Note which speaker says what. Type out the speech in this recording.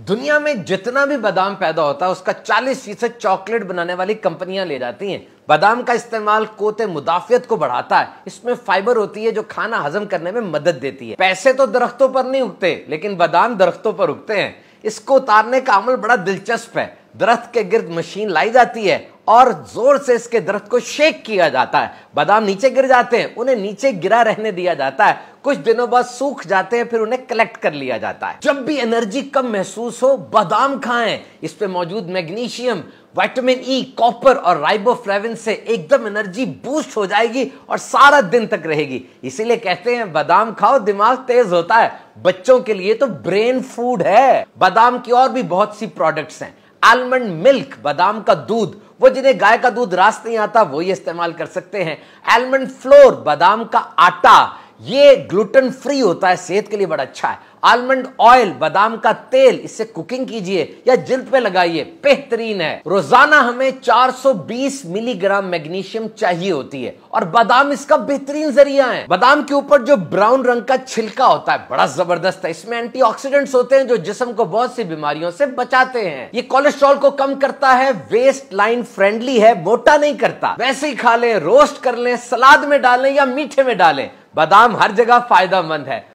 Speaker 1: दुनिया में जितना भी बादाम पैदा होता है उसका 40% चॉकलेट बनाने वाली कंपनियां ले जाती हैं। बादाम का इस्तेमाल कोते मुदाफियत को बढ़ाता है। इसमें फाइबर होती है जो खाना हजम करने में मदद देती है। पैसे तो दरख्तों पर नहीं उगते, लेकिन बादाम दरख्तों पर उगते हैं। इसको उतारने का अमल बड़ा दिलचस्प है। दरख्त के गिर्द मशीन लाई जाती है और जोर से इसके दरख्त को शेक किया जाता है। बादाम नीचे गिर जाते हैं, उन्हें नीचे गिरा रहने दिया जाता है। कुछ दिनों बाद सूख जाते हैं, फिर उन्हें कलेक्ट कर लिया जाता है। जब भी एनर्जी कम महसूस हो, बादाम खाएं। इस पे मौजूद मैग्नीशियम, विटामिन ई, कॉपर और राइबोफ्लेविन से एकदम एनर्जी बूस्ट हो जाएगी और सारा दिन तक रहेगी। इसीलिए कहते हैं बादाम खाओ, दिमाग तेज होता है। बच्चों के लिए तो ब्रेन फूड है। बादाम की और भी बहुत सी प्रोडक्ट्स हैं। आलमंड मिल्क, बादाम का दूध, वो जिन्हें गाय का दूध रास नहीं आता वो ये इस्तेमाल कर सकते हैं। आलमंड फ्लोर, बादाम का आटा, ये ग्लूटेन फ्री होता है, सेहत के लिए बड़ा अच्छा है। आलमंड ऑयल, बादाम का तेल, इससे कुकिंग कीजिए या जिल्द पे लगाइए, बेहतरीन है। रोजाना हमें 420 मिलीग्राम मैग्नीशियम चाहिए होती है और बादाम इसका बेहतरीन जरिया है। बादाम के ऊपर जो ब्राउन रंग का छिलका होता है बड़ा जबरदस्त है। इसमें एंटीऑक्सीडेंट्स होते हैं जो जिस्म को बहुत सी बीमारियों से बचाते हैं। ये कोलेस्ट्रॉल को कम करता है, वेस्ट लाइन फ्रेंडली है, मोटा नहीं करता। वैसे ही खा लें, रोस्ट कर लें, सलाद में डालें या मीठे में डालें। बादाम हर जगह फायदेमंद है।